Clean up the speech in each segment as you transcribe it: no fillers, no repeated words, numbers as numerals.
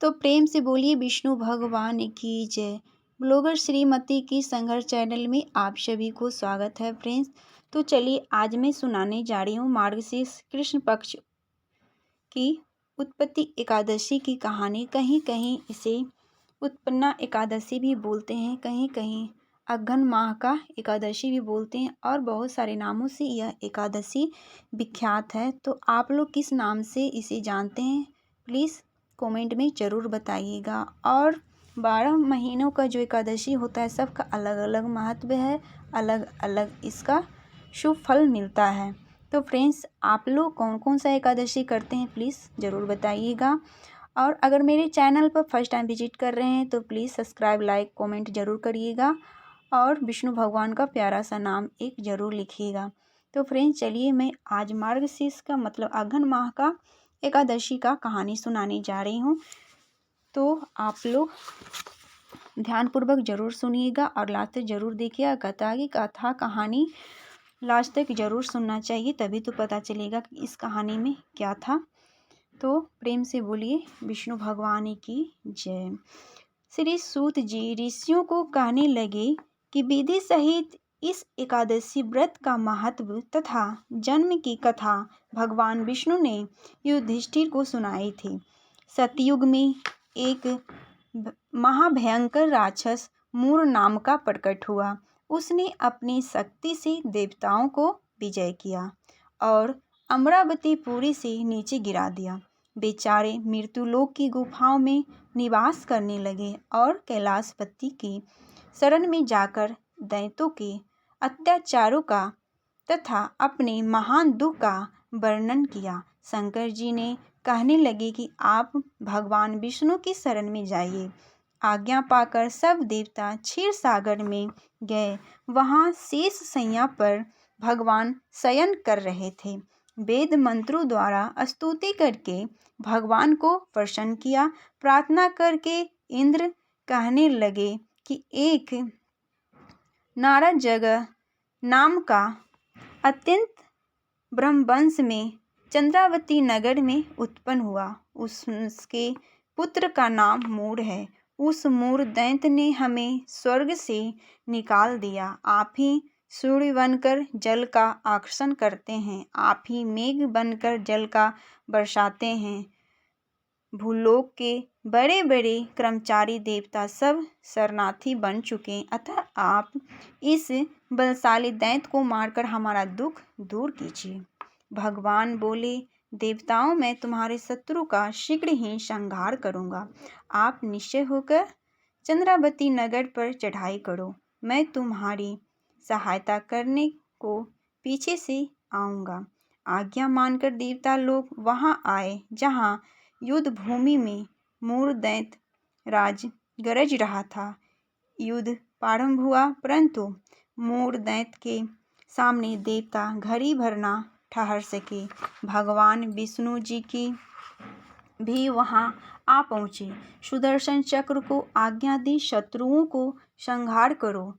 तो प्रेम से बोलिए विष्णु भगवान की जय। ब्लॉगर श्रीमती की संघर्ष चैनल में आप सभी को स्वागत है फ्रेंड्स। तो चलिए आज मैं सुनाने जा रही हूँ मार्गशीर्ष कृष्ण पक्ष की उत्पत्ति एकादशी की कहानी। कहीं कहीं इसे उत्पन्ना एकादशी भी बोलते हैं, कहीं कहीं अघन माह का एकादशी भी बोलते हैं और बहुत सारे नामों से यह एकादशी विख्यात है। तो आप लोग किस नाम से इसे जानते हैं प्लीज़ कमेंट में ज़रूर बताइएगा। और 12 महीनों का जो एकादशी होता है सबका अलग अलग महत्व है, अलग अलग इसका शुभ फल मिलता है। तो फ्रेंड्स आप लोग कौन कौन सा एकादशी करते हैं प्लीज़ ज़रूर बताइएगा। और अगर मेरे चैनल पर फर्स्ट टाइम विजिट कर रहे हैं तो प्लीज़ सब्सक्राइब लाइक कमेंट ज़रूर करिएगा और विष्णु भगवान का प्यारा सा नाम एक ज़रूर लिखिएगा। तो फ्रेंड्स चलिए मैं आज मार्गशीर्ष का मतलब अघन माह का एकादशी का कहानी सुनाने जा रही हूँ। तो आप लोग ध्यानपूर्वक ज़रूर सुनिएगा और लास्ट तक ज़रूर देखिएगा। कथा कहानी लास्ट तक ज़रूर सुनना चाहिए, तभी तो पता चलेगा कि इस कहानी में क्या था। तो प्रेम से बोलिए विष्णु भगवान की जय। श्री सूत जी ऋषियों को कहने लगे कि विधि सहित इस एकादशी व्रत का महत्व तथा जन्म की कथा भगवान विष्णु ने युधिष्ठिर को सुनाई थी। सतयुग में एक महाभयंकर राक्षस मूर नाम का प्रकट हुआ। उसने अपनी शक्ति से देवताओं को विजय किया और अमरावतीपुरी से नीचे गिरा दिया। बेचारे मृत्युलोक की गुफाओं में निवास करने लगे और कैलाशपति की शरण में जाकर दैत्यों के अत्याचारों का तथा अपने महान दुख का वर्णन किया। शंकर जी ने कहने लगे कि आप भगवान विष्णु की शरण में जाइए। आज्ञा पाकर सब देवता क्षीर सागर में गए। वहाँ शेष शैया पर भगवान शयन कर रहे थे। वेद मंत्रों द्वारा स्तुति करके भगवान को प्रसन्न किया। प्रार्थना करके इंद्र कहने लगे कि एक नारद जगह नाम का अत्यंत ब्रह्मवंश में चंद्रावती नगर में उत्पन्न हुआ। उसके पुत्र का नाम मूर है। उस मूर दैत्य ने हमें स्वर्ग से निकाल दिया। आप ही सूर्य बनकर जल का आकर्षण करते हैं, आप ही मेघ बनकर जल का बरसाते हैं। भूलोक के बड़े बड़े कर्मचारी देवता सब शरणार्थी बन चुके, अतः आप इस बलशाली दैत्य को मारकर हमारा दुख दूर कीजिए। भगवान बोले, देवताओं मैं तुम्हारे शत्रु का शीघ्र ही संहार करूँगा। आप निश्चय होकर चंद्रावती नगर पर चढ़ाई करो, मैं तुम्हारी सहायता करने को पीछे से आऊँगा। आज्ञा मानकर देवता लोग वहाँ आए जहाँ युद्ध भूमि में मूर दैत्य राज गरज रहा था। युद्ध प्रारंभ हुआ, परंतु मूर दैत्य के सामने देवता घड़ी भर ना ठहर सके। भगवान विष्णु जी की भी वहां आ पहुंचे। सुदर्शन चक्र को आज्ञा दी, शत्रुओं को संहार करो।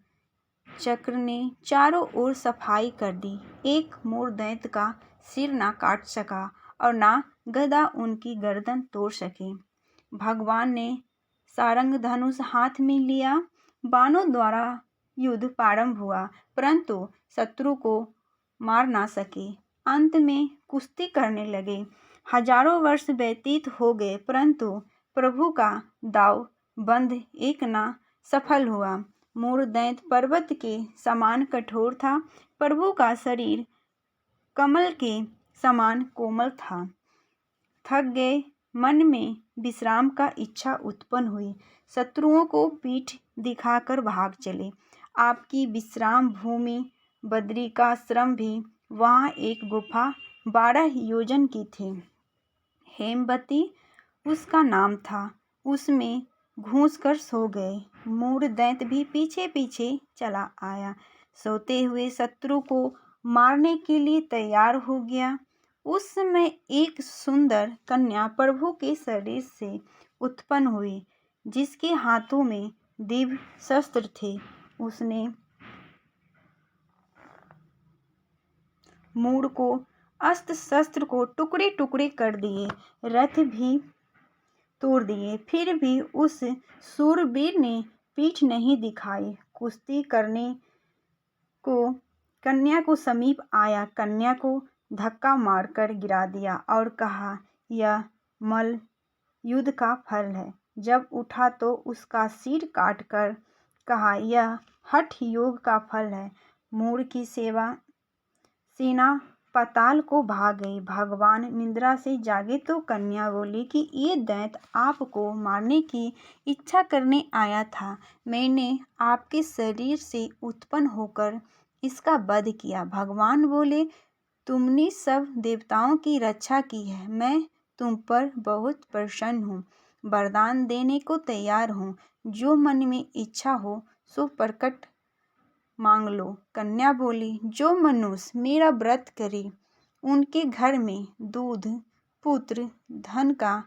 चक्र ने चारों ओर सफाई कर दी। एक मूर दैत्य का सिर ना काट सका और ना गदा उनकी गर्दन तोड़ सके। भगवान ने सारंग धनुष हाथ में लिया। बाणों द्वारा युद्ध प्रारंभ हुआ, परंतु शत्रु को मार ना सके। अंत में कुश्ती करने लगे। हजारों वर्ष व्यतीत हो गए, परंतु प्रभु का दाव बंद एक ना सफल हुआ। मूर दैत्य पर्वत के समान कठोर था। प्रभु का शरीर कमल के समान कोमल था। थक गए, मन में विश्राम का इच्छा उत्पन्न हुई। शत्रुओं को पीठ दिखाकर भाग चले। आपकी विश्राम भूमि बद्रिकाश्रम भी वहाँ एक गुफा 12 योजन की थी। हेमवती उसका नाम था। उसमें घुस कर सो गए। मूर दैत्य भी पीछे पीछे चला आया। सोते हुए शत्रु को मारने के लिए तैयार हो गया। उस समय एक सुंदर कन्या प्रभु के शरीर से उत्पन्न हुई, जिसके हाथों में दिव्य शस्त्र थे। उसने मूर को अस्त्र शस्त्र को टुकड़े टुकड़े कर दिए। रथ भी तोड़ दिए। फिर भी उस शूरवीर ने पीठ नहीं दिखाई। कुश्ती करने को कन्या को समीप आया, कन्या को धक्का मारकर गिरा दिया और कहा, यह मल्ल युद्ध का फल है। जब उठा तो उसका सिर काटकर कहा, यह हठ योग का फल है। मूढ़ की सेना पाताल को भाग गई। भगवान निद्रा से जागे तो कन्या बोली कि ये दैत्य आपको मारने की इच्छा करने आया था। मैंने आपके शरीर से उत्पन्न होकर इसका वध किया। भगवान बोले, तुमने सब देवताओं की रक्षा की है। मैं तुम पर बहुत प्रसन्न हूँ। वरदान देने को तैयार हूँ। जो मन में इच्छा हो सो प्रकट मांग लो। कन्या बोली, जो मनुष्य मेरा व्रत करे, उनके घर में दूध, पुत्र, धन का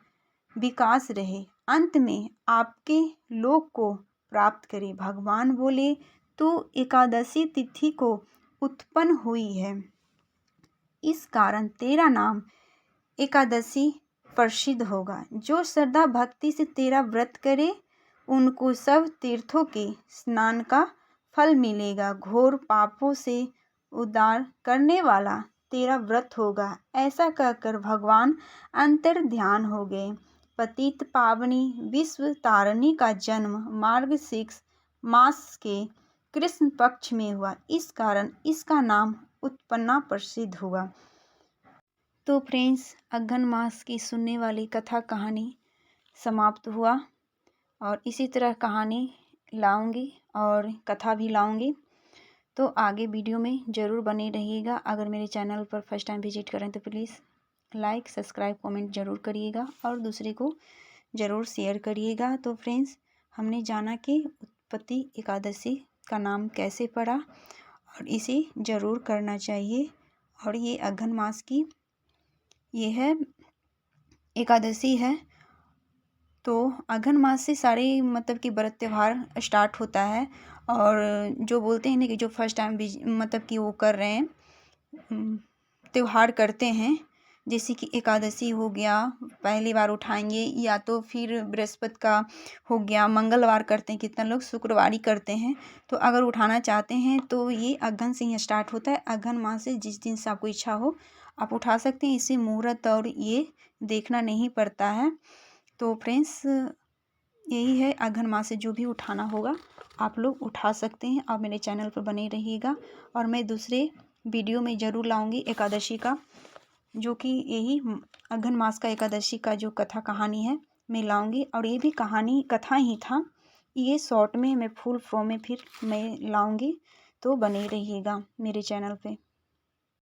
विकास रहे, अंत में आपके लोक को प्राप्त करे। भगवान बोले, तू एकादशी तिथि को उत्पन्न हुई है, इस कारण तेरा नाम एकादशी प्रसिद्ध होगा। जो श्रद्धा भक्ति से तेरा व्रत करे, उनको सब तीर्थों के स्नान का फल मिलेगा। घोर पापों से उद्धार करने वाला तेरा व्रत होगा। ऐसा कहकर भगवान अंतर ध्यान हो गए। पतित पावनी विश्व तारिणी का जन्म मार्गशीर्ष मास के कृष्ण पक्ष में हुआ, इस कारण इसका नाम उत्पन्ना प्रसिद्ध हुआ। तो फ्रेंड्स, अघन मास की सुनने वाली कथा कहानी समाप्त हुआ और इसी तरह कहानी लाऊंगी और कथा भी लाऊंगी। तो आगे वीडियो में ज़रूर बने रहिएगा। अगर मेरे चैनल पर फर्स्ट टाइम विजिट करें तो प्लीज़ लाइक, सब्सक्राइब, कमेंट ज़रूर करिएगा और दूसरे को ज़रूर शेयर करिएगा। तो फ्रेंड्स, हमने जाना कि उत्पत्ति एकादशी का नाम कैसे पड़ा और इसे ज़रूर करना चाहिए। और ये अघन मास की ये है एकादशी है। तो अघन मास से सारे मतलब कि व्रत त्यौहार स्टार्ट होता है। और जो बोलते हैं ना कि जो फर्स्ट टाइम मतलब कि वो कर रहे हैं, त्यौहार करते हैं, जैसे कि एकादशी हो गया, पहली बार उठाएंगे, या तो फिर बृहस्पति का हो गया, मंगलवार करते हैं, कितना लोग शुक्रवारी करते हैं। तो अगर उठाना चाहते हैं तो ये अघन से ही स्टार्ट होता है। अघन मास से जिस दिन से आपको इच्छा हो आप उठा सकते हैं। इससे मुहूर्त और ये देखना नहीं पड़ता है। तो फ्रेंड्स, यही है, अघन मास से जो भी उठाना होगा आप लोग उठा सकते हैं। आप मेरे चैनल पर बने रहिएगा और मैं दूसरे वीडियो में ज़रूर लाऊंगी एकादशी का, जो कि यही अघन मास का एकादशी का जो कथा कहानी है मैं लाऊंगी। और ये भी कहानी कथा ही था, ये शॉर्ट में मैं फुल फॉर्म में फिर मैं लाऊंगी। तो बने रहिएगा मेरे चैनल पे।